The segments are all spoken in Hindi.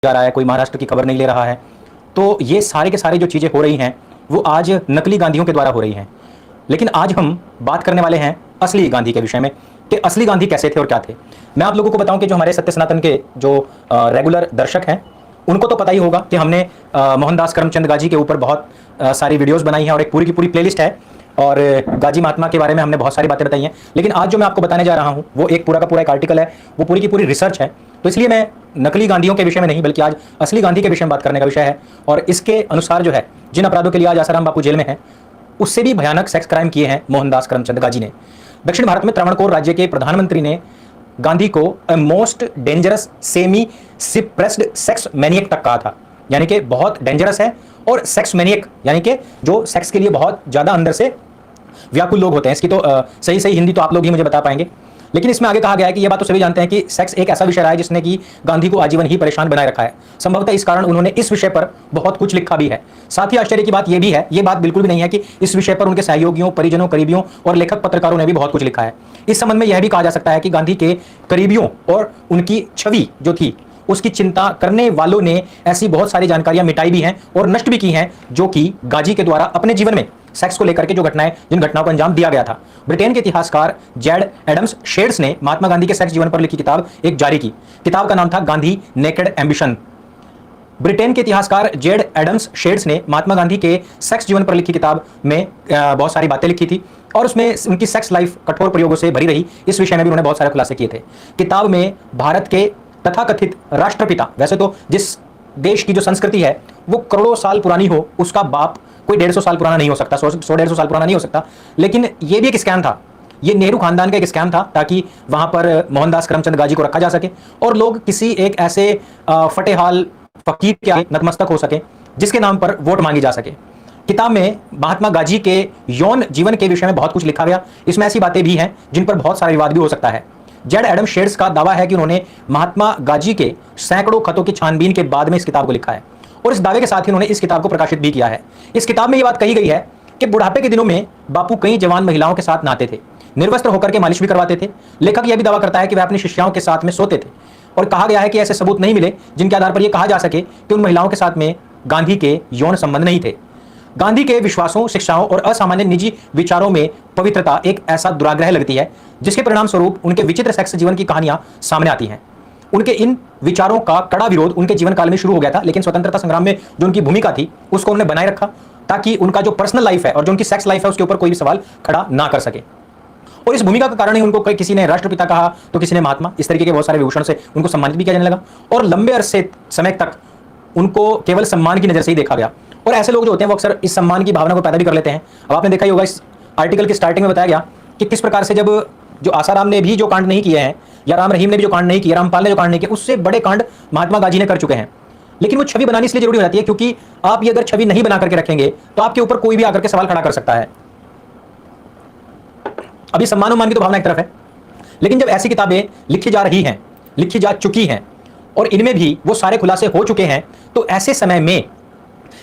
जा रहा है, कोई महाराष्ट्र की खबर नहीं ले रहा है। तो ये सारे के सारे जो चीज़ें हो रही हैं वो आज नकली गांधियों के द्वारा हो रही हैं। लेकिन आज हम बात करने वाले हैं असली गांधी के विषय में कि असली गांधी कैसे थे और क्या थे। मैं आप लोगों को बताऊं कि जो हमारे सत्य सनातन के जो रेगुलर दर्शक हैं उनको तो पता ही होगा कि हमने मोहनदास करमचंद गांधी के ऊपर बहुत सारी वीडियोस बनाई हैं और एक पूरी की पूरी प्लेलिस्ट है और गाजी महात्मा के बारे में हमने बहुत सारी बातें बताई हैं। लेकिन आज जो मैं आपको बताने जा रहा हूं वो एक पूरा का पूरा एक आर्टिकल है, वो पूरी की पूरी रिसर्च है। तो इसलिए मैं नकली गांधियों के विषय में नहीं बल्कि आज असली गांधी के विषय में बात करने का विषय है। और इसके अनुसार जो है जिन अपराधों के लिए आज आसाराम बापू जेल में है उससे भी भयानक सेक्स क्राइम किए हैं मोहनदास करमचंद गांधी ने। दक्षिण भारत में त्रावणकोर राज्य के प्रधानमंत्री ने गांधी को a most dangerous semi suppressed sex maniac तक कहा था, यानी कि बहुत डेंजरस है और सेक्स मैनियक यानी कि जो सेक्स के लिए बहुत ज्यादा अंदर से व्याकुल लोग होते हैं। इसकी तो सही सही हिंदी तो आप लोग ही मुझे बता पाएंगे। लेकिन इसमें आगे कहा गया है कि यह बात तो सभी जानते हैं कि सेक्स एक ऐसा विषय रहा है जिसने कि गांधी को आजीवन ही परेशान बनाए रखा है। संभवतः इस कारण उन्होंने इस विषय पर बहुत कुछ लिखा भी है। साथ ही आश्चर्य की बात यह भी है, यह बात बिल्कुल भी नहीं है कि इस विषय पर उनके सहयोगियों, परिजनों, करीबियों और लेखक पत्रकारों ने भी बहुत कुछ लिखा है। इस संबंध में यह भी कहा जा सकता है कि गांधी के करीबियों और उनकी छवि जो थी उसकी चिंता करने वालों ने ऐसी बहुत सारी जानकारियां मिटाई भी हैं और नष्ट भी की हैं जो कि गांधी के द्वारा अपने जीवन में सेक्स को लेकर के जो घटनाएं, जिन घटनाओं को अंजाम दिया गया था। ब्रिटेन के इतिहासकार जेड एडम्स शेड्स ने महात्मा गांधी के सेक्स जीवन पर लिखी किताब एक जारी की। किताब का नाम था गांधी नेकेड एम्बिशन। ब्रिटेन के इतिहासकार जेड एडम्स शेड्स ने महात्मा गांधी के सेक्स जीवन पर लिखी किताब में बहुत सारी बातें लिखी थी और उसमें उनकी सेक्स लाइफ कठोर प्रयोगों से भरी रही। इस विषय में भी उन्होंने बहुत सारे खुलासे किए थे। किताब में भारत के तथाकथित राष्ट्रपिता, वैसे तो जिस देश की जो संस्कृति है वो करोड़ों साल पुरानी हो, उसका बाप कोई 150 साल पुराना नहीं हो सकता, 100-150 साल पुराना नहीं हो सकता। लेकिन ये भी एक स्कैम था, ये नेहरू खानदान का एक स्कैम था ताकि वहां पर मोहनदास करमचंद गांधी को रखा जा सके और लोग किसी एक ऐसे फतेहाल फकीर के आगे नतमस्तक हो सके जिसके नाम पर वोट मांगी जा सके। किताब में महात्मा गांधी के यौन जीवन के विषय में बहुत कुछ लिखा गया। इसमें ऐसी बातें भी हैं जिन पर बहुत सारा विवाद भी हो सकता है। जेड एडम शेड्स का दावा है कि उन्होंने महात्मा गांधी के सैकड़ों खतों की छानबीन के बाद में इस किताब को लिखा है और इस दावे के साथ ही उन्होंने इस किताब को प्रकाशित भी किया है। इस किताब में यह बात कही गई है कि बुढ़ापे के दिनों में बापू कई जवान महिलाओं के साथ नहाते थे, निर्वस्त्र होकर के मालिश भी करवाते थे। लेखक यह भी दावा करता है कि वह अपनी शिष्याओं के साथ में सोते थे और कहा गया है कि ऐसे सबूत नहीं मिले जिनके आधार पर यह कहा जा सके कि उन महिलाओं के साथ में गांधी के यौन संबंध नहीं थे। गांधी के विश्वासों, शिक्षाओं और असामान्य निजी विचारों में पवित्रता एक ऐसा दुराग्रह लगती है जिसके परिणाम स्वरूप उनके विचित्र सेक्स जीवन की कहानियां सामने आती हैं। उनके इन विचारों का कड़ा विरोध उनके जीवन काल में शुरू हो गया था, लेकिन स्वतंत्रता संग्राम में जो उनकी भूमिका थी उसको उन्होंने बनाए रखा ताकि उनका जो पर्सनल लाइफ है और जो उनकी सेक्स लाइफ है उसके ऊपर कोई भी सवाल खड़ा ना कर सके। और इस भूमिका के कारण ही उनको किसी ने राष्ट्रपिता कहा तो किसी ने महात्मा, इस तरीके के बहुत सारे विभूषण से उनको सम्मानित भी किया जाने लगा और लंबे अरसे समय तक उनको केवल सम्मान की नजर से ही देखा गया। और ऐसे लोग जो होते हैं वो अक्सर इस सम्मान की भावना को पैदा भी कर लेते हैं। अब आपने देखा ही होगा, इस आर्टिकल की स्टार्टिंग में बताया गया कि किस प्रकार से जब जो आसाराम ने भी जो कांड नहीं किए हैं या राम रहीम ने भी जो कांड नहीं किए, रामपाल ने जो कांड नहीं किए, उससे बड़े कांड महात्मा गांधी ने कर चुके हैं। लेकिन वो छवि बनानी इसलिए जरूरी हो जाती है क्योंकि आप ये अगर छवि नहीं बना करके रखेंगे तो आपके ऊपर कोई भी आकर के सवाल खड़ा कर सकता है। अभी सम्मान उम्मान की तो भावना एक तरफ है, लेकिन जब ऐसी किताबें लिखी जा रही हैं, लिखी जा चुकी हैं और इनमें भी वो सारे खुलासे हो चुके हैं, तो ऐसे समय में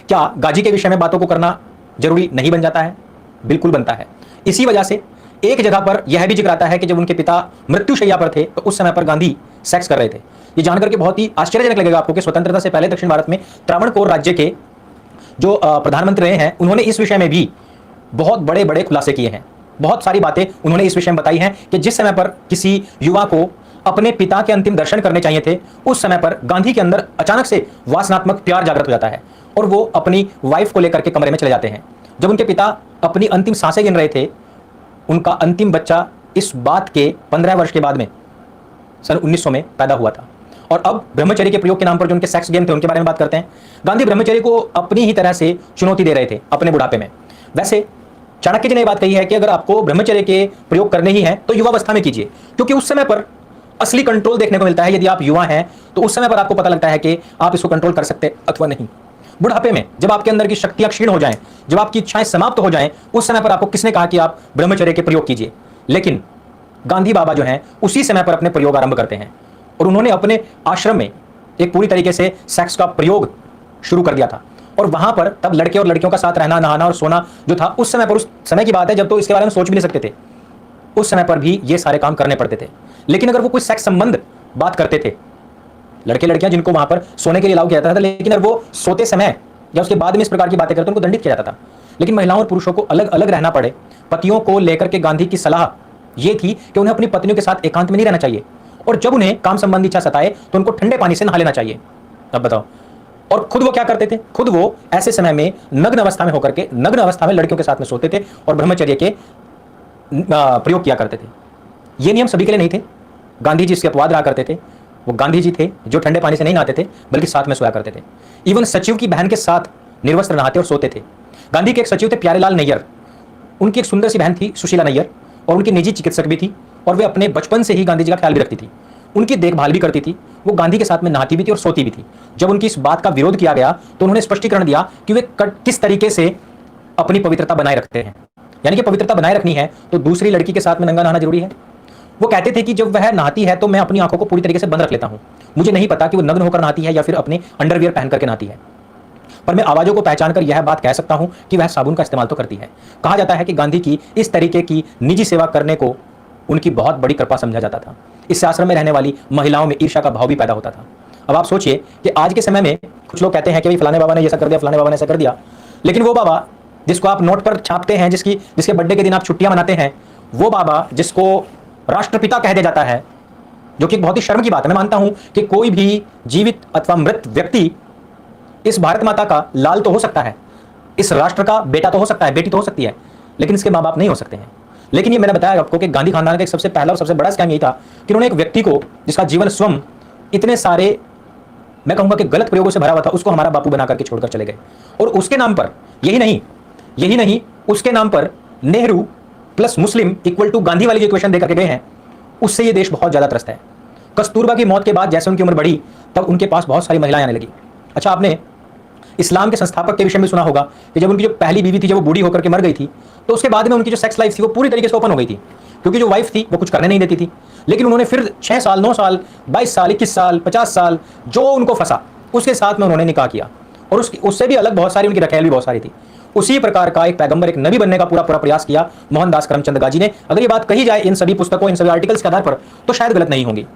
क्या गांधी के विषय में बातों को करना जरूरी नहीं बन जाता है? बिल्कुल बनता है। इसी वजह से एक जगह पर यह भी जिक्र आता है कि जब उनके पिता मृत्युशैया पर थे तो उस समय पर गांधी सेक्स कर रहे थे। ये जानकर के बहुत ही आश्चर्यजनक लगेगा आपको कि स्वतंत्रता से पहले दक्षिण भारत में त्रावणकोर राज्य के जो प्रधानमंत्री रहे हैं उन्होंने इस विषय में भी बहुत बड़े बड़े खुलासे किए हैं। बहुत सारी बातें उन्होंने इस विषय में बताई हैं कि जिस समय पर किसी युवा को अपने पिता के अंतिम दर्शन करने चाहिए थे, उस समय पर गांधी के अंदर अचानक से वासनात्मक प्यार जागृत हो जाता है और वो अपनी वाइफ को लेकर के कमरे में चले जाते हैं। जब उनके पिता अपनी अंतिम सांसें गिन रहे थे, उनका अंतिम बच्चा इस बात के 15 वर्ष के बाद में सन 1900 में पैदा हुआ था। और अब ब्रह्मचर्य के प्रयोग के नाम पर जो उनके सेक्स गेम थे उनके बारे में बात करते हैं। गांधी ब्रह्मचर्य को अपनी ही तरह से चुनौती दे रहे थे अपने बुढ़ापे में। वैसे चाणक्य जी ने बात कही है कि अगर आपको ब्रह्मचर्य के प्रयोग करने ही हैं तो युवावस्था में कीजिए, क्योंकि उस समय पर असली कंट्रोल देखने को मिलता है। यदि आप युवा हैं तो उस समय पर आपको पता लगता है कि आप इसको कंट्रोल कर सकते अथवा नहीं। बुढ़ापे में जब आपके अंदर की शक्तियां क्षीण हो जाएं, जब आपकी इच्छाएं समाप्त हो जाएं, उस समय पर आपको किसने कहा कि आप ब्रह्मचर्य के प्रयोग कीजिए? लेकिन गांधी बाबा जो हैं उसी समय पर अपने प्रयोग आरंभ करते हैं और उन्होंने अपने आश्रम में एक पूरी तरीके से सेक्स का प्रयोग शुरू कर दिया था। और वहां पर तब लड़के और लड़कियों का साथ रहना, नहाना और सोना जो था उस समय पर, उस समय की बात है जब तो इसके बारे में सोच भी नहीं सकते थे, उस समय पर भी ये सारे काम करने पड़ते थे। लेकिन अगर वो कोई सेक्स संबंध बात करते थे लड़के लड़कियां जिनको वहां पर सोने के लिए अलाउ किया जाता था, लेकिन अगर वो सोते समय या उसके बाद में इस प्रकार की बातें करते उनको दंडित किया जाता था। लेकिन महिलाओं और पुरुषों को अलग अलग रहना पड़े, पतियों को लेकर के गांधी की सलाह यह थी कि उन्हें अपनी पत्नियों के साथ एकांत में नहीं रहना चाहिए, और जब उन्हें काम संबंधी इच्छा सताए तो उनको ठंडे पानी से नहा लेना चाहिए। अब बताओ, और खुद वो क्या करते थे? खुद वो ऐसे समय में नग्न अवस्था में होकर के, नग्न अवस्था में लड़कियों के साथ में सोते थे और ब्रह्मचर्य के प्रयोग किया करते थे। ये नियम सभी के लिए नहीं थे। गांधी जी इसके अपवाद रहा करते थे। वो गांधी जी थे जो ठंडे पानी से नहीं नहाते थे बल्कि साथ में सोया करते थे। इवन सचिव की बहन के साथ निर्वस्त्र नहाते और सोते थे। गांधी के एक सचिव थे प्यारेलाल नैयर, उनकी एक सुंदर सी बहन थी सुशीला नैयर, और उनकी निजी चिकित्सक भी थी, और वे अपने बचपन से ही गांधी जी का ख्याल भी रखती थी, उनकी देखभाल भी करती थी। वो गांधी के साथ में नहाती भी थी और सोती भी थी। जब उनकी इस बात का विरोध किया गया तो उन्होंने स्पष्टीकरण दिया कि वे किस तरीके से अपनी पवित्रता बनाए रखते हैं। यानी कि पवित्रता बनाए रखनी है तो दूसरी लड़की के साथ में नंगा नहाना जरूरी है। वो कहते थे कि जब वह नहाती है तो मैं अपनी आंखों को पूरी तरीके से बंद रख लेता हूं। मुझे नहीं पता कि वो नग्न होकर नहाती है या फिर अपने अंडरवियर पहन करके नहाती है, पर मैं आवाजों को पहचान कर यह बात कह सकता हूं कि वह साबुन का इस्तेमाल तो करती है। कहा जाता है कि गांधी की इस तरीके की निजी सेवा करने को उनकी बहुत बड़ी कृपा समझा जाता था। इससे आश्रम में रहने वाली महिलाओं में ईर्ष्या का भाव भी पैदा होता था। अब आप सोचिए कि आज के समय में कुछ लोग कहते हैं कि भाई फलाने बाबा ने ऐसा कर दिया, फलाने बाबा ने ऐसा कर दिया, लेकिन वो बाबा जिसको आप नोट पर छापते हैं, जिसके बर्थडे के दिन आप छुट्टियां मनाते हैं, वो बाबा जिसको राष्ट्रपिता कह दिया जाता है, जो कि बहुत ही शर्म की बात है। मैं मानता हूं कि कोई भी जीवित अथवा मृत व्यक्ति इस भारत माता का लाल तो हो सकता है, इस राष्ट्र का बेटा तो हो सकता है, बेटी तो हो सकती है, लेकिन इसके माँ बाप नहीं हो सकते हैं। लेकिन ये मैंने बताया आपको कि गांधी खानदान का एक सबसे पहला और सबसे बड़ा स्कैम यही था कि उन्होंने एक व्यक्ति को जिसका जीवन स्वयं इतने सारे, मैं कहूंगा कि गलत प्रयोगों से भरा हुआ था, उसको हमारा बापू बना करके छोड़कर चले गए। और उसके नाम पर यही नहीं उसके नाम पर Nehru plus Muslim equal to Gandhi वाली जो इक्वेशन देकर के गए हैं, उससे ये देश बहुत ज्यादा त्रस्त है। कस्तूरबा की मौत के बाद जैसे उनकी उम्र बढ़ी तब उनके पास बहुत सारी महिलाएं आने लगी। अच्छा, आपने इस्लाम के संस्थापक के विषय में सुना होगा कि जब उनकी जो पहली बीवी थी, जब वो बूढ़ी होकर के मर गई थी, तो उसके बाद में उनकी जो सेक्स लाइफ थी वो पूरी तरीके से ओपन हो गई थी, क्योंकि जो वाइफ थी वो कुछ करने नहीं देती थी। लेकिन उन्होंने फिर 6 साल, 9 साल, 22 साल, 21 साल, 50 साल जो उनको फंसा उसके साथ में उन्होंने निकाह किया, और उससे भी अलग बहुत सारी उनकी रखेल भी बहुत सारी थी। उसी प्रकार का एक पैगंबर, एक नबी बनने का पूरा प्रयास किया मोहनदास करमचंद गांधी ने। अगर ये बात कही जाए इन सभी पुस्तकों, इन सभी आर्टिकल्स के आधार पर, तो शायद गलत नहीं होंगी।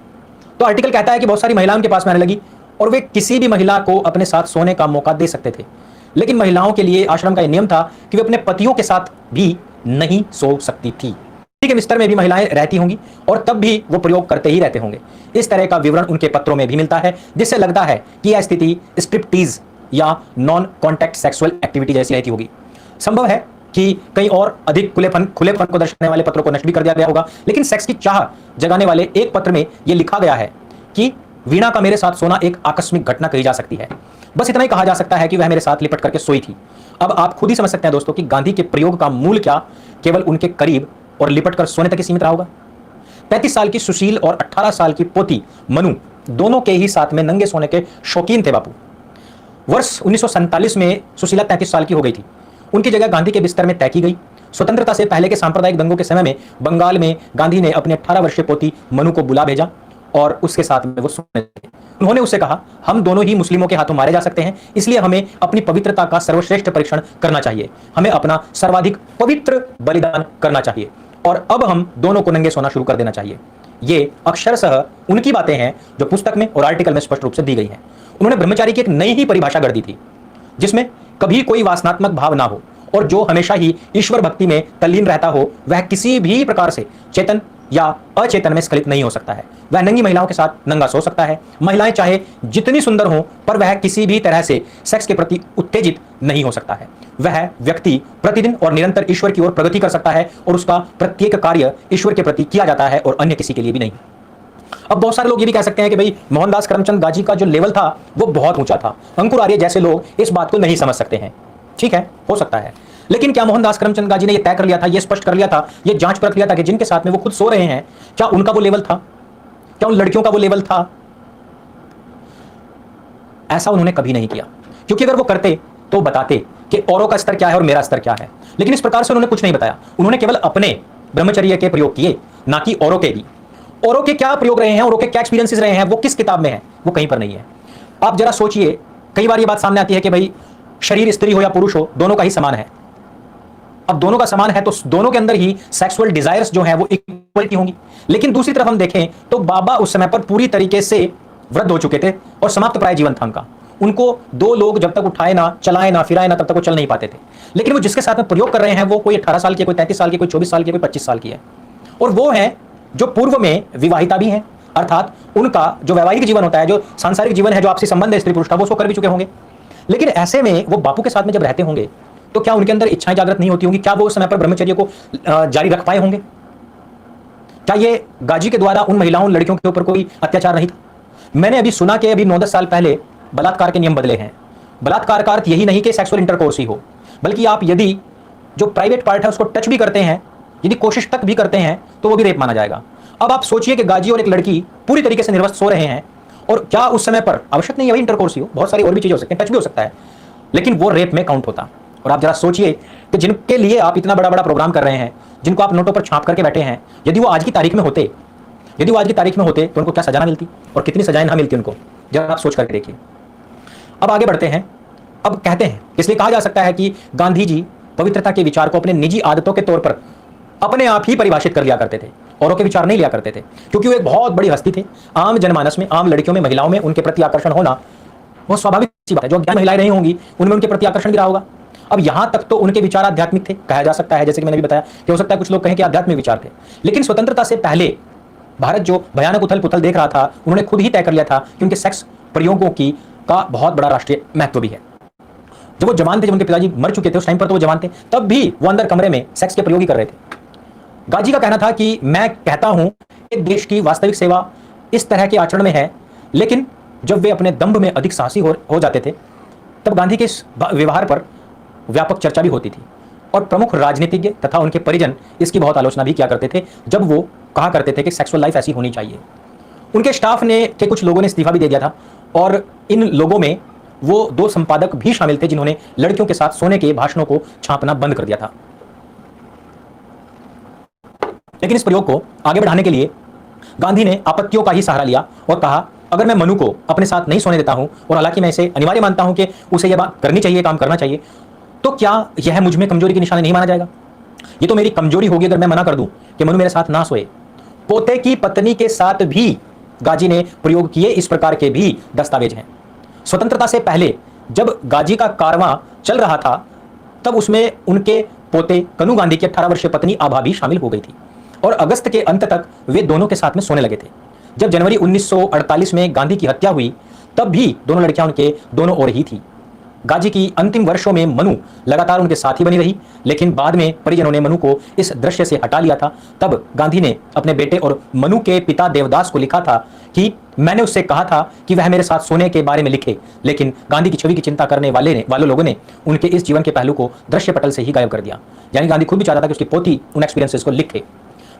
तो आर्टिकल कहता है कि बहुत सारी महिलाओं के पास में आने लगी और वे किसी भी महिला को अपने साथ सोने का मौका दे सकते थे, लेकिन महिलाओं के लिए आश्रम का यह नियम था कि वे अपने पतियों के साथ भी नहीं सो सकती थी। के बिस्तर में भी महिलाएं रहती होंगी और तब भी वो प्रयोग करते ही रहते होंगे। इस तरह का विवरण उनके पत्रों में भी मिलता है, जिससे लगता है कि यह स्थिति स्ट्रिप्टीज या नॉन कॉन्टैक्ट सेक्सुअल एक्टिविटी जैसी रहती होगी। संभव है कि कई और अधिक खुलेपन को दर्शाने वाले पत्रों को नष्ट भी कर दिया गया होगा, लेकिन सेक्स की चाह जगाने वाले एक पत्र में यह लिखा गया है कि वीणा का मेरे साथ सोना एक आकस्मिक घटना कही जा सकती है। बस इतना ही कहा जा सकता है कि वह मेरे साथ लिपट करके सोई थी। अब आप खुद ही समझ सकते हैं दोस्तों कि गांधी के प्रयोग का मूल क्या केवल उनके करीब और लिपट कर सोने तक ही सीमित रहा होगा। 35 साल की सुशील और 18 साल की पोती मनु दोनों के ही साथ में नंगे सोने के शौकीन थे बापू। वर्ष 1947 में सुशीला 33 साल की हो गई थी। उनकी जगह गांधी के बिस्तर में तय की गई। स्वतंत्रता से पहले के सांप्रदायिक दंगों के समय में बंगाल में गांधी ने अपने 18 वर्षीय पोती मनु को बुला भेजा और उसके साथ में वो सोने लगे। उन्होंने उससे कहा, हम दोनों ही मुस्लिमों के हाथों मारे जा सकते हैं, इसलिए हमें अपनी पवित्रता का सर्वश्रेष्ठ परीक्षण करना चाहिए। हमें अपना सर्वाधिक पवित्र बलिदान करना चाहिए और अब हम दोनों को नंगे सोना शुरू कर देना चाहिए। ये अक्षरशः उनकी बातें हैं जो पुस्तक में और आर्टिकल में स्पष्ट रूप से दी गई हैं। उन्होंने ब्रह्मचारी की एक नई ही परिभाषा गढ़ दी थी, जिसमें कभी कोई वासनात्मक भाव ना हो और जो हमेशा ही ईश्वर भक्ति में तल्लीन रहता हो, वह किसी भी प्रकार से चेतन या अचेतन में स्खलित नहीं हो सकता है। वह नंगी महिलाओं के साथ नंगा सो सकता है। महिलाएं चाहे जितनी सुंदर हों, पर वह किसी भी तरह से सेक्स के प्रति उत्तेजित नहीं हो सकता है। वह व्यक्ति प्रतिदिन और निरंतर ईश्वर की ओर प्रगति कर सकता है और उसका प्रत्येक कार्य ईश्वर के प्रति किया जाता है और अन्य किसी के लिए भी नहीं। अब बहुत सारे लोग ये भी कह सकते हैं कि भाई मोहनदास करमचंद गांधी का जो लेवल था वो बहुत ऊंचा था। अंकुर आर्य जैसे लोग इस बात को नहीं समझ सकते हैं। ठीक है, हो सकता है, लेकिन क्या मोहनदास करमचंद गांधी ने यह तय कर लिया था, यह स्पष्ट कर लिया था, यह जांच परख लिया था कि जिनके साथ में वो खुद सो रहे हैं क्या उनका वो लेवल था, क्या उन लड़कियों का वो लेवल था? ऐसा उन्होंने कभी नहीं किया, क्योंकि अगर वो करते तो बताते कि औरों का स्तर क्या है और मेरा स्तर क्या है। लेकिन इस प्रकार से उन्होंने कुछ नहीं बताया। उन्होंने केवल अपने ब्रह्मचर्य के प्रयोग किए, ना कि औरों के भी। औरों के क्या प्रयोग रहे हैं, औरों के क्या एक्सपीरियंसेस रहे हैं, वो किस किताब में है, वो कहीं पर नहीं है। आप जरा सोचिए, कई बार ये बात सामने आती है कि भाई शरीर स्त्री हो या पुरुष हो, दोनों का ही समान है। अब दोनों का समान है तो दोनों के अंदर ही सेक्सुअल डिजायर्स जो है वो इक्वल की होंगी। लेकिन दूसरी तरफ हम देखें तो बाबा उस समय पर पूरी तरीके से वृद्ध हो चुके थे और समाप्त प्राय जीवन था उनका। उनको दो लोग जब तक उठाए ना, चलाए ना, फिराए ना, तब तक वो चल नहीं पाते थे। लेकिन वो जिसके साथ में प्रयोग कर रहे हैं वो कोई 18 साल की, कोई 33 साल की, कोई 24 साल की, कोई 25 साल की है। और वो है जो पूर्व में विवाहिता भी हैं, अर्थात उनका जो वैवाहिक जीवन होता है, जो सांसारिक जीवन है, जो आपसी संबंध है स्त्री पुरुष का, वो उसको कर भी चुके होंगे। लेकिन ऐसे में वो बापू के साथ में जब रहते होंगे तो क्या उनके अंदर इच्छाएं जागृत नहीं होती होंगी? क्या वो उस समय पर ब्रह्मचर्य को जारी रख पाए होंगे? क्या ये गाजी के द्वारा उन महिलाओं, लड़कियों के ऊपर कोई अत्याचार नहीं था? मैंने अभी सुना कि अभी 9-10 साल पहले बलात्कार के नियम बदले हैं। बलात्कार का अर्थ यही नहीं कि सेक्सुअल इंटरकोर्स ही हो, बल्कि आप यदि जो प्राइवेट पार्ट है उसको टच भी करते हैं, यदि कोशिश तक भी करते हैं, तो वो भी रेप माना जाएगा। अब आप सोचिए कि गाजी और एक लड़की पूरी तरीके से निर्वस्त्र सो रहे हैं, और क्या उस समय पर आवश्यक नहीं है इंटरकोर्स ही हो, बहुत सारी और भी चीजें हो सकती हैं, टच भी हो सकता है, लेकिन वो रेप में काउंट होता। और आप जरा सोचिए कि जिनके लिए आप इतना बड़ा बड़ा प्रोग्राम कर रहे हैं, जिनको आप नोटों पर छाप करके बैठे हैं, यदि वो आज की तारीख में होते, यदि वो आज की तारीख में होते तो उनको क्या सजा ना मिलती और कितनी सजाएं ना मिलती उनको, जरा आप सोच करके देखिए। अब आगे बढ़ते हैं। अब कहते हैं, इसलिए कहा जा सकता है कि गांधी जी पवित्रता के विचार को अपने निजी आदतों के तौर पर अपने आप ही परिभाषित कर लिया करते थे, औरों के विचार नहीं लिया करते थे, क्योंकि वो एक बहुत बड़ी हस्ती थे। आम जनमानस में, आम लड़कियों में, महिलाओं में उनके प्रति आकर्षण होना बहुत स्वाभाविक सी बात है। जो अज्ञान महिलाएं रही होंगी उनमें उनके प्रति आकर्षण भी रहा होगा। अब यहां तक तो उनके विचार आध्यात्मिक थे, कहा जा सकता है, जैसे कि मैंने भी बताया कि हो सकता है कुछ लोग कहें कि आध्यात्मिक विचार थे। लेकिन स्वतंत्रता से पहले भारत जो भयानक उथल पुथल देख रहा था, उन्होंने खुद ही तय कर लिया था कि उनके सेक्स प्रयोगों की का बहुत बड़ा राष्ट्रीय महत्व भी है। जब वो जवान थे, जब उनके पिताजी मर चुके थे, उस टाइम पर तो वो जवान थे, तब भी वो अंदर कमरे में सेक्स के प्रयोग ही कर रहे थे। गाजी का कहना था कि मैं कहता हूं एक देश की वास्तविक सेवा इस तरह के आचरण में है, लेकिन जब वे अपने दंभ में अधिक साहसी हो जाते थे, तब गांधी के इस व्यवहार पर व्यापक चर्चा भी होती थी, और प्रमुख राजनीतिज्ञ तथा उनके परिजन इसकी बहुत आलोचना भी किया करते थे, जब वो कहा करते थे कि सेक्सुअल लाइफ ऐसी होनी चाहिए। उनके स्टाफ ने के कुछ लोगों ने इस्तीफा भी दे दिया था, और इन लोगों में वो 2 संपादक भी शामिल थे जिन्होंने लड़कियों के साथ सोने के भाषणों को छापना बंद कर दिया था। लेकिन इस प्रयोग को आगे बढ़ाने के लिए गांधी ने आपत्तियों का ही सहारा लिया और कहा, अगर मैं मनु को अपने साथ नहीं सोने देता हूं, और हालांकि मैं इसे अनिवार्य मानता हूं कि उसे यह बात करनी चाहिए, काम करना चाहिए, तो क्या यह मुझ में कमजोरी की निशानी नहीं माना जाएगा? ये तो मेरी कमजोरी होगी अगर मैं मना कर दूं कि मनु मेरे साथ ना सोए। पोते की पत्नी के साथ भी गाजी ने प्रयोग किए इस प्रकार के भी दस्तावेज हैं। स्वतंत्रता से पहले जब गाजी का कारवां चल रहा था, तब उसमें उनके पोते कनू गांधी की 18 वर्षीय पत्नी आभा भी शामिल हो गई थी, और अगस्त के अंत तक वे दोनों के साथ में सोने लगे थे। जब जनवरी 1948 में गांधी की हत्या हुई, तब भी दोनों लड़कियां उनके दोनों ओर ही थी। गाजी की अंतिम वर्षों में मनु लगातार उनके साथ ही बनी रही, लेकिन बाद में परिजनों ने मनु को इस दृश्य से हटा लिया था। तब गांधी ने अपने बेटे और मनु के पिता देवदास को लिखा था कि मैंने उससे कहा था कि वह मेरे साथ सोने के बारे में लिखे, लेकिन गांधी की छवि की चिंता करने वाले लोगों ने उनके इस जीवन के पहलू को दृश्य पटल से ही गायब कर दिया। यानी गांधी खुद भी चाहता था कि उसकी पोती उन एक्सपीरियंसेस को लिखे।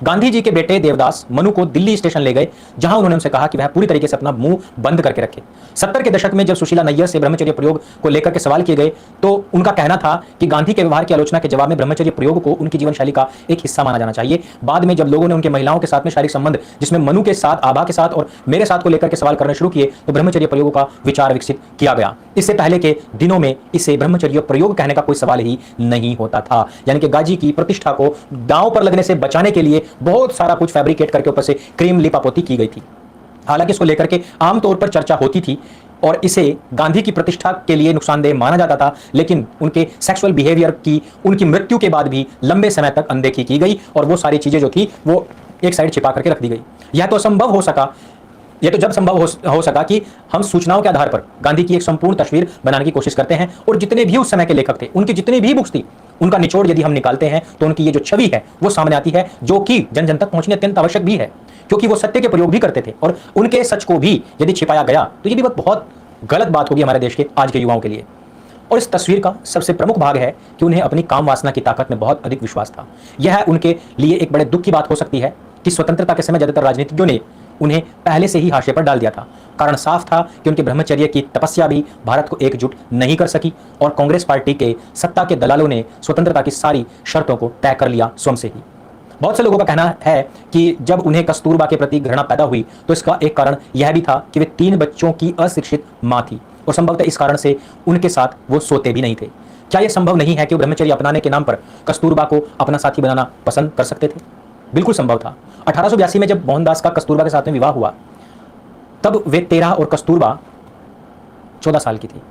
गांधी जी के बेटे देवदास मनु को दिल्ली स्टेशन ले गए, जहां उन्होंने उनसे कहा कि वह पूरी तरीके से अपना मुंह बंद करके रखे। 70 के दशक में जब सुशीला नैयर से ब्रह्मचर्य प्रयोग को लेकर के सवाल किए गए, तो उनका कहना था कि गांधी के व्यवहार की आलोचना के जवाब में ब्रह्मचर्य प्रयोग को उनकी जीवन शैली का एक हिस्सा माना जाना चाहिए। बाद में जब लोगों ने उनके महिलाओं के साथ में शारीरिक संबंध, जिसमें मनु के साथ, आभा के साथ और मेरे साथ को लेकर के सवाल करने शुरू किए, तो ब्रह्मचर्य प्रयोग का विचार विकसित किया गया। इससे पहले के दिनों में इसे ब्रह्मचर्य प्रयोग कहने का कोई सवाल ही नहीं होता था। यानी कि गाजी की प्रतिष्ठा को दांव पर लगने से बचाने के लिए बहुत सारा कुछ फैब्रिकेट करके ऊपर से क्रीम लिपापोती की गई थी। हालांकि इसको लेकर के आमतौर पर चर्चा होती थी और इसे गांधी की प्रतिष्ठा के लिए नुकसानदेह माना जाता था, लेकिन उनके सेक्सुअल बिहेवियर की उनकी मृत्यु के बाद भी लंबे समय तक अनदेखी की गई, और वो सारी चीजें जो थी वो एक साइड छिपा करके रख दी गई। यह तो संभव हो सका, यह तो जब संभव हो सका कि हम सूचनाओं के आधार पर गांधी की एक संपूर्ण तस्वीर बनाने की कोशिश करते हैं, और जितने भी उस समय के लेखक थे, उनकी जितनी भी बुक्स थी, उनका निचोड़ यदि हम निकालते हैं तो उनकी ये जो छवि है वो सामने आती है, जो कि जन जन तक पहुंचनी अत्यंत आवश्यक भी है, क्योंकि वो सत्य के प्रयोग भी करते थे, और उनके सच को भी यदि छिपाया गया तो ये भी बहुत गलत बात होगी हमारे देश के आज के युवाओं के लिए। और इस तस्वीर का सबसे प्रमुख भाग है कि उन्हें अपनी काम वासना की ताकत में बहुत अधिक विश्वास था। यह उनके लिए एक बड़े दुख की बात हो सकती है कि स्वतंत्रता के समय ज्यादातर राजनीतिज्ञों ने उन्हें पहले से ही हाशिए पर डाल दिया था। कारण साफ था कि उनके ब्रह्मचर्य की तपस्या भी भारत को एकजुट नहीं कर सकी, और कांग्रेस पार्टी के सत्ता के दलालों ने स्वतंत्रता की सारी शर्तों को तय कर लिया स्वयं से ही। बहुत से लोगों का कहना है कि जब उन्हें कस्तूरबा के प्रति घृणा पैदा हुई तो इसका एक कारण यह भी था कि वे 3 बच्चों की अशिक्षित मां थी, और संभवतः इस कारण से उनके साथ वो सोते भी नहीं थे। क्या यह संभव नहीं है कि वो ब्रह्मचर्य अपनाने के नाम पर कस्तूरबा को अपना साथी बनाना पसंद कर सकते थे? बिल्कुल संभव था। 1882 में जब मोहनदास का कस्तूरबा के साथ में विवाह हुआ, तब वे 13 और कस्तूरबा 14 साल की थी।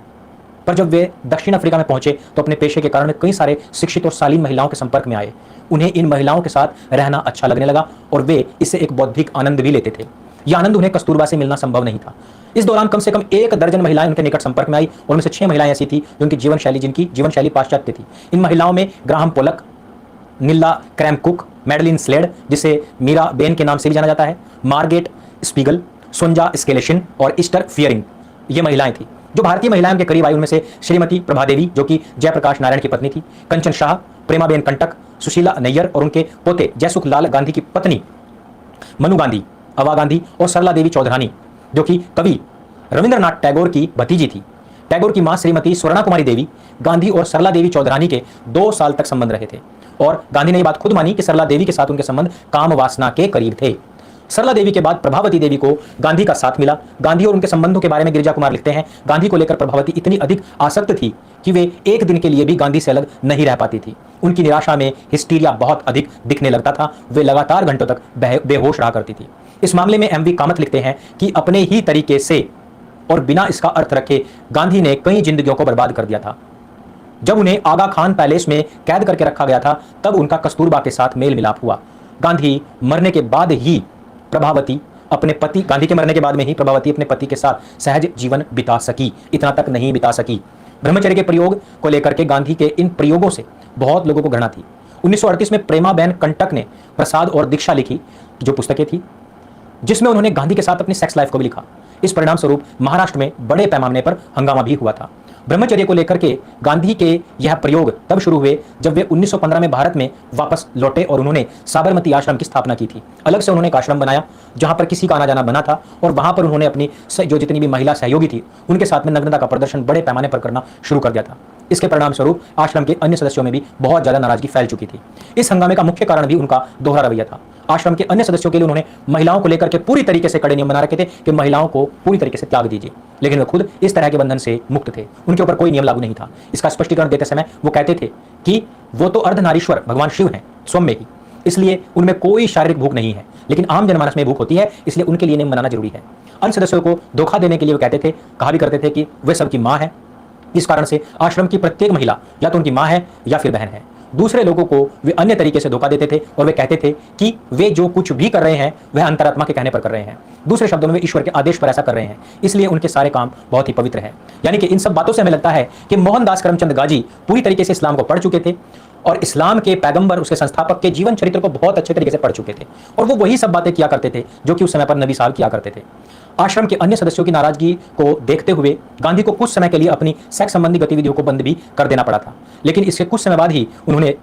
पर जब वे दक्षिण अफ्रीका में पहुंचे तो अपने पेशे के कारण कई सारे शिक्षित और शालीन महिलाओं के संपर्क में आए। उन्हें इन महिलाओं के साथ रहना अच्छा लगने लगा और वे इससे एक बौद्धिक आनंद भी लेते थे। यह आनंद उन्हें कस्तूरबा से मिलना संभव नहीं था। इस दौरान कम से कम 1 दर्जन महिलाएं उनके निकट संपर्क में आई और उनमें से 6 महिलाएं ऐसी थी जिनकी जीवन शैली पाश्चात्य थी। इन महिलाओं में Graham Polak, Nilla Cram Cook, Madeleine Slade जिसे मीरा बेन के नाम से भी जाना जाता है, मार्गेट स्पीगल, सोंजा स्केलेशन और ईस्टर फियरिंग ये महिलाएं थी। जो भारतीय महिलाओं के करीब आई उनमें से श्रीमती प्रभादेवी जो कि जयप्रकाश नारायण की पत्नी थी, कंचन शाह, प्रेमाबेन कंटक, सुशीला नैयर और उनके पोते जयसुख लाल गांधी की पत्नी मनु गांधी, अवा गांधी और सरला देवी चौधरानी जो कि कवि रविंद्रनाथ टैगोर की भतीजी थी। टैगोर की मां श्रीमती स्वर्णा कुमारी देवी गांधी और सरला देवी चौधरानी के 2 साल तक संबंध रहे थे और गांधी ने यह बात खुद मानी कि सरला देवी के साथ उनके संबंध काम वासना के करीब थे। सरला देवी के बाद प्रभावती देवी को गांधी का साथ मिला। गांधी और उनके संबंधों के बारे में गिरिजा कुमार लिखते हैं, गांधी को लेकर प्रभावती इतनी अधिक आसक्त थी कि वे एक दिन के लिए भी गांधी से अलग नहीं रह पाती थी। उनकी निराशा में हिस्टीरिया बहुत अधिक दिखने लगता था। वे लगातार घंटों तक बेहोश रहा करती थी। इस मामले में एमवी कामत लिखते हैं कि अपने ही तरीके से और बिना इसका अर्थ रखे गांधी ने कई जिंदगियों को बर्बाद कर दिया था। जब उन्हें आगा खान पैलेस में कैद करके रखा गया था तब उनका कस्तूरबा के साथ मेल मिलाप हुआ। गांधी मरने के बाद ही प्रभावती अपने पति गांधी के मरने के बाद में ही प्रभावती अपने पति के साथ सहज जीवन बिता सकी। इतना तक नहीं बिता सकी। ब्रह्मचर्य के प्रयोग को लेकर के गांधी के इन प्रयोगों से बहुत लोगों को घृणा थी। 1938 में प्रेमाबेन कंटक ने प्रसाद और दीक्षा लिखी जो पुस्तकें थी जिसमें उन्होंने गांधी के साथ अपनी सेक्स लाइफ को भी लिखा। इस परिणाम स्वरूप महाराष्ट्र में बड़े पैमाने पर हंगामा भी हुआ था। ब्रह्मचर्य को लेकर के गांधी के यह प्रयोग तब शुरू हुए जब वे 1915 में भारत में वापस लौटे और उन्होंने साबरमती आश्रम की स्थापना की थी। अलग से उन्होंने एक आश्रम बनाया जहां पर किसी का आना जाना बना था और वहां पर उन्होंने अपनी जो जितनी भी महिला सहयोगी थी उनके साथ में नग्नता का प्रदर्शन बड़े पैमाने पर करना शुरू कर दिया था। इसके परिणाम स्वरूप आश्रम के अन्य सदस्यों में भी बहुत ज्यादा नाराजगी फैल चुकी थी। इस हंगामे का मुख्य कारण भी उनका दोहरा रवैया था। आश्रम के अन्य सदस्यों के लिए उन्होंने महिलाओं को लेकर के पूरी तरीके से कड़े नियम बना रखे थे कि महिलाओं को पूरी तरीके से त्याग दीजिए, लेकिन वे खुद इस तरह के बंधन से मुक्त थे। उनके ऊपर कोई नियम लागू नहीं था। इसका स्पष्टीकरण देते समय वो कहते थे कि वो तो अर्धनारीश्वर भगवान शिव हैं स्वयं में ही, इसलिए उनमें कोई शारीरिक भूख नहीं है, लेकिन आम जनमानस में भूख होती है, इसलिए उनके लिए नियम बनाना जरूरी है। अन्य सदस्यों को धोखा देने के लिए वो कहते थे, कहा भी करते थे कि वे सबकी मां है। इस कारण से आश्रम की प्रत्येक महिला या तो उनकी मां है या फिर बहन है। दूसरे लोगों को वे अन्य तरीके से धोखा देते थे और वे कहते थे कि वे जो कुछ भी कर रहे हैं वह अंतरात्मा के कहने पर कर रहे हैं। दूसरे शब्दों में वे ईश्वर के आदेश पर ऐसा कर रहे हैं, इसलिए उनके सारे काम बहुत ही पवित्र हैं। यानी कि इन सब बातों से हमें लगता है कि मोहनदास करमचंद गाजी पूरी तरीके से इस्लाम को पढ़ चुके थे और इस्लाम के पैगंबर उसके संस्थापक के जीवन चरित्र को बहुत अच्छे तरीके से पढ़ चुके थे और वो वही सब बातें किया करते थे जो कि उस समय पर नबी साहब किया करते थे। आश्रम के अन्य सदस्यों की नाराजगी को देखते हुए गांधी को कुछ समय के लिए अपनी सेक्स संबंधी गतिविधियों को बंद भी कर देना पड़ा था, लेकिन इसके कुछ समय बाद ही उन्होंने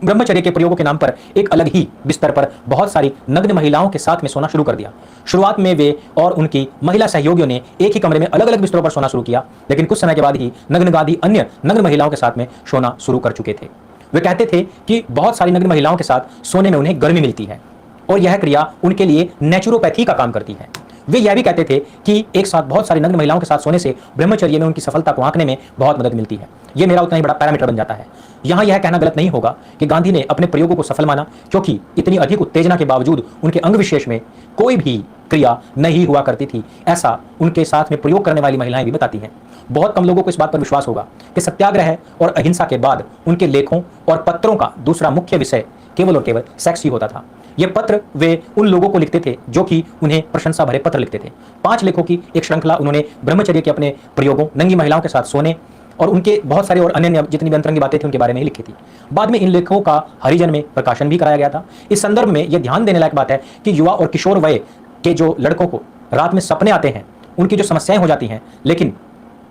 ब्रह्मचर्य के प्रयोगों के नाम पर एक अलग ही बिस्तर पर बहुत सारी नग्न महिलाओं के साथ में सोना शुरू कर दिया। शुरुआत में वे और उनकी महिला सहयोगियों ने एक ही कमरे में अलग अलग बिस्तरों पर सोना शुरू किया, लेकिन कुछ समय के बाद ही नग्न गांधी अन्य नग्न महिलाओं के साथ में सोना शुरू कर चुके थे। वे कहते थे कि बहुत सारी नग्न महिलाओं के साथ सोने में उन्हें गर्मी मिलती है और यह क्रिया उनके लिए नेचुरोपैथी का काम करती है। वे यह भी कहते थे कि एक साथ बहुत सारी नग्न महिलाओं के साथ सोने से ब्रह्मचर्य में उनकी सफलता को आंकने में बहुत मदद मिलती है। यह मेरा उतना ही बड़ा पैरामीटर बन जाता है। यहां यह कहना गलत नहीं होगा कि गांधी ने अपने प्रयोगों को सफल माना, क्योंकि इतनी अधिक उत्तेजना के बावजूद उनके अंग विशेष में कोई भी क्रिया नहीं हुआ करती थी। ऐसा उनके साथ में प्रयोग करने वाली महिलाएं भी बताती हैं। बहुत कम लोगों को इस बात पर विश्वास होगा कि सत्याग्रह और अहिंसा के बाद उनके लेखों और पत्रों का दूसरा मुख्य विषय केवल और केवल सेक्स ही होता था। ये पत्र वे उन लोगों को लिखते थे जो कि उन्हें प्रशंसा भरे पत्र लिखते थे। 5 लेखों की एक श्रृंखला उन्होंने ब्रह्मचर्य के अपने प्रयोगों, नंगी महिलाओं के साथ सोने और उनके बहुत सारे और अन्य जितनी भी अंतरंगी बातें थी उनके बारे में ही लिखी थी। बाद में इन लेखों का हरिजन में प्रकाशन भी कराया गया था। इस संदर्भ में यह ध्यान देने लायक बात है कि युवा और किशोर वय के जो लड़कों को रात में सपने आते हैं उनकी जो समस्याएं हो जाती हैं, लेकिन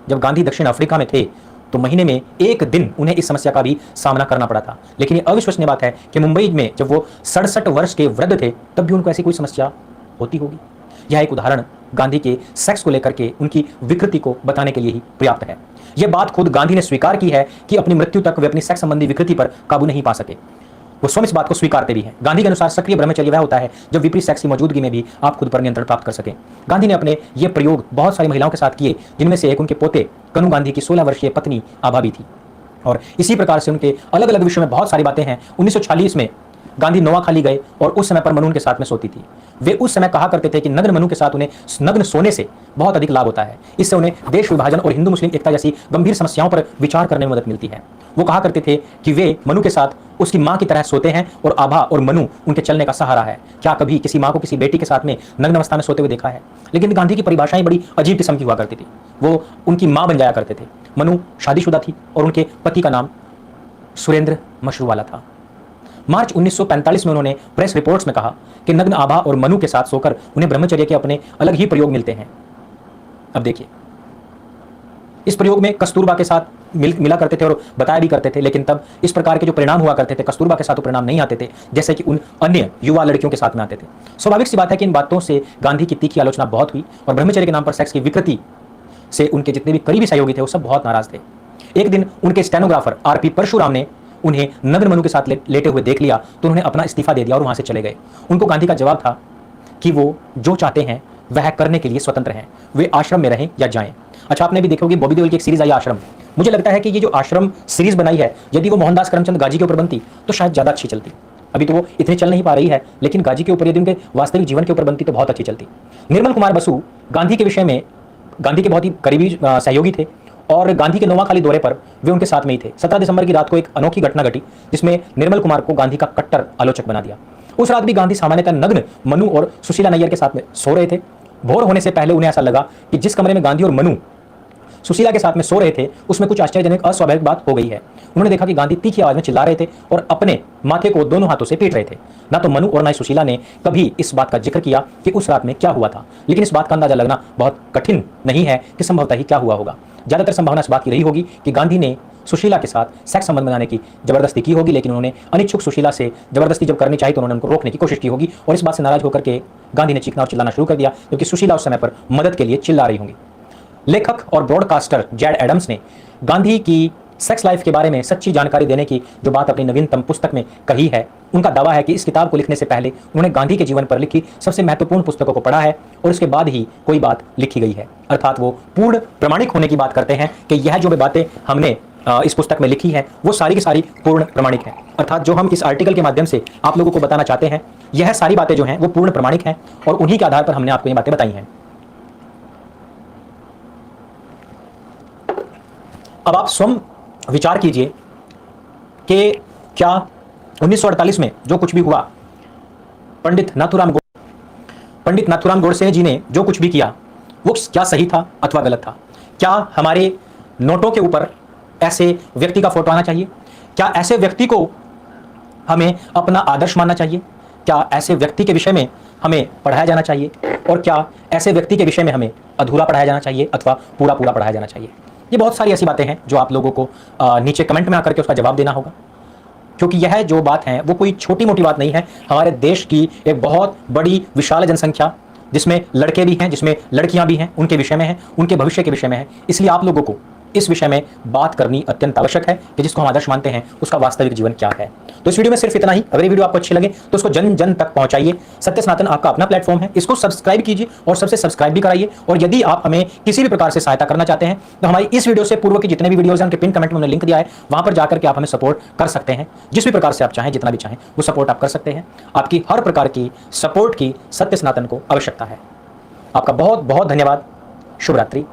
जब गांधी दक्षिण अफ्रीका में थे तो महीने में एक दिन उन्हें इस समस्या का भी सामना करना पड़ा था। लेकिन ये अविश्वसनीय बात है कि मुंबई में जब वो 67 वर्ष के वृद्ध थे तब भी उनको ऐसी कोई समस्या होती होगी। यह एक उदाहरण गांधी के सेक्स को लेकर के उनकी विकृति को बताने के लिए ही पर्याप्त है। यह बात खुद गांधी ने स्वीकार की है कि अपनी मृत्यु तक वे अपनी सेक्स संबंधी विकृति पर काबू नहीं पा सके। वो स्वयं इस बात को स्वीकारते भी हैं। गांधी के अनुसार सक्रिय ब्रह्मचर्य वह होता है जब विपरीत सेक्स की मौजूदगी में भी आप खुद पर नियंत्रण प्राप्त कर सकें। गांधी ने अपने ये प्रयोग बहुत सारी महिलाओं के साथ किए, जिनमें से एक उनके पोते कनु गांधी की 16 वर्षीय पत्नी आभा भी थी। और इसी प्रकार से उनके अलग अलग विषयों में बहुत सारी बातें हैं। 1946 में गांधी नोआखाली गए और उस समय पर मनु उनके साथ में सोती थी। वे उस समय कहा करते थे कि नग्न मनु के साथ उन्हें नग्न सोने से बहुत अधिक लाभ होता है, इससे उन्हें देश विभाजन और हिंदू मुस्लिम एकता जैसी गंभीर समस्याओं पर विचार करने में मदद मिलती है। वो कहा करते थे कि वे मनु के साथ उसकी मां की तरह सोते हैं और आभा और मनु उनके चलने का सहारा है। क्या कभी किसी मां को किसी बेटी के साथ में नग्न अवस्था में सोते हुए देखा है? लेकिन गांधी की परिभाषाएं बड़ी अजीब किस्म की हुआ करती थी। वो उनकी मां बन जाया करते थे। मनु शादीशुदा थी और उनके पति का नाम सुरेंद्र मशरूवाला था। मार्च 1945 में उन्होंने प्रेस रिपोर्ट्स में कहा कि नग्न आभा और मनु के साथ सोकर उन्हें ब्रह्मचर्य के अपने अलग ही प्रयोग मिलते हैं। अब देखिए, इस प्रयोग में कस्तूरबा के साथ मिला करते थे और बताया भी करते थे, लेकिन तब इस प्रकार के जो परिणाम हुआ करते थे कस्तूरबा के साथ तो परिणाम नहीं आते थे जैसे कि उन अन्य युवा लड़कियों के साथ में आते थे। स्वाभाविक सी बात है कि इन बातों से गांधी की तीखी आलोचना बहुत हुई और ब्रह्मचर्य के नाम पर सेक्स की विकृति से उनके जितने भी करीबी सहयोगी थे वो सब बहुत नाराज थे। एक दिन उनके स्टेनोग्राफर आरपी परशुराम ने उन्हें नग्न मनु के साथ लेटे हुए देख लिया तो उन्होंने अपना इस्तीफा दे दिया और वहां से चले गए। उनको गांधी का जवाब था कि वो जो चाहते हैं वह करने के लिए स्वतंत्र हैं, वे आश्रम में रहें या जाएं। अच्छा, आपने भी देखा होगी बॉबी देओल की एक सीरीज आई आश्रम। मुझे लगता है कि ये जो आश्रम सीरीज बनाई है, यदि वो मोहनदास करमचंद गाजी के ऊपर बनती तो शायद ज्यादा अच्छी चलती। अभी तो वो इतनी चल नहीं पा रही है, लेकिन गाजी के ऊपर यदि उनके वास्तविक जीवन के ऊपर बनती तो बहुत अच्छी चलती। निर्मल कुमार बसु गांधी के विषय में गांधी के बहुत ही करीबी सहयोगी थे और गांधी के नोआखाली दौरे पर वे उनके साथ में ही थे। 17 दिसंबर की रात को एक अनोखी घटना घटी जिसमें निर्मल कुमार को गांधी का कट्टर आलोचक बना दिया। उस रात भी गांधी सामान्यतः नग्न मनु और सुशीला नैयर के साथ में सो रहे थे। भोर होने से पहले उन्हें ऐसा लगा कि जिस कमरे में गांधी और मनु सुशीला के साथ में सो रहे थे उसमें कुछ आश्चर्यजनक अस्वाभाविक बात हो गई है। उन्होंने देखा कि गांधी तीखी आवाज में चिल्ला रहे थे और अपने माथे को दोनों हाथों से पीट रहे थे। ना तो मनु और ना ही सुशीला ने कभी इस बात का जिक्र किया कि उस रात में क्या हुआ था, लेकिन इस बात का अंदाजा लगना बहुत कठिन नहीं है कि संभवतः ही क्या हुआ होगा। ज्यादातर संभावना इस बात की रही होगी कि गांधी ने सुशीला के साथ सेक्स संबंध बनाने की जबरदस्ती की होगी, लेकिन उन्होंने अनिच्छुक सुशीला से जबरदस्ती जब करनी चाहिए तो उन्होंने उनको रोकने की कोशिश की होगी और इस बात से नाराज होकर के गांधी ने चीखना और चिल्लाना शुरू कर दिया क्योंकि सुशीला उस समय पर मदद के लिए चिल्ला रही होंगी। लेखक और ब्रॉडकास्टर जेड एडम्स ने गांधी की सेक्स लाइफ के बारे में सच्ची जानकारी देने की जो बात अपनी नवीनतम पुस्तक में कही है, उनका दावा है कि इस किताब को लिखने से पहले उन्होंने गांधी के जीवन पर लिखी सबसे महत्वपूर्ण पुस्तकों को पढ़ा है और उसके बाद ही कोई बात लिखी गई है। अर्थात वो पूर्ण प्रमाणिक होने की बात करते हैं कि यह जो भी बातें हमने इस पुस्तक में लिखी है वो सारी की सारी पूर्ण प्रमाणिक है। अर्थात जो हम इस आर्टिकल के माध्यम से आप लोगों को बताना चाहते हैं, यह सारी बातें जो हैं वो पूर्ण प्रमाणिक हैं और उन्हीं के आधार पर हमने आपको ये बातें बताई हैं। अब आप स्वयं विचार कीजिए कि क्या 1948 में जो कुछ भी हुआ, पंडित नाथूराम गोडसे जी ने जो कुछ भी किया वो क्या सही था अथवा गलत था? क्या हमारे नोटों के ऊपर ऐसे व्यक्ति का फोटो आना चाहिए? क्या ऐसे व्यक्ति को हमें अपना आदर्श मानना चाहिए? क्या ऐसे व्यक्ति के विषय में हमें पढ़ाया जाना चाहिए? और क्या ऐसे व्यक्ति के विषय में हमें अधूरा पढ़ाया जाना चाहिए अथवा पूरा पूरा पढ़ाया जाना चाहिए? ये बहुत सारी ऐसी बातें हैं जो आप लोगों को नीचे कमेंट में आकर के उसका जवाब देना होगा, क्योंकि यह जो बात है वो कोई छोटी मोटी बात नहीं है। हमारे देश की एक बहुत बड़ी विशाल जनसंख्या जिसमें लड़के भी हैं, जिसमें लड़कियां भी हैं, उनके विषय में है, उनके भविष्य के विषय में है। इसलिए आप लोगों को इस विषय में बात करनी अत्यंत आवश्यक है कि जिसको हम आदर्श मानते हैं उसका वास्तविक जीवन क्या है। तो इस वीडियो में सिर्फ इतना ही। अगर ये वीडियो आपको अच्छी लगे तो उसको जन जन तक पहुंचाइए। सत्य सनातन आपका अपना प्लेटफॉर्म है, इसको सब्सक्राइब कीजिए और सबसे सब्सक्राइब भी कराइए। और यदि आप हमें किसी भी प्रकार से सहायता करना चाहते हैं तो हमारी इस वीडियो से पूर्व के जितने भी वीडियोज हैं उनके पिन कमेंट में लिंक दिया है, वहां पर जाकर के आप हमें सपोर्ट कर सकते हैं। जिस भी प्रकार से आप चाहें, जितना भी चाहें वो सपोर्ट आप कर सकते हैं। आपकी हर प्रकार की सपोर्ट की सत्य सनातन को आवश्यकता है। आपका बहुत बहुत धन्यवाद। शुभ रात्रि।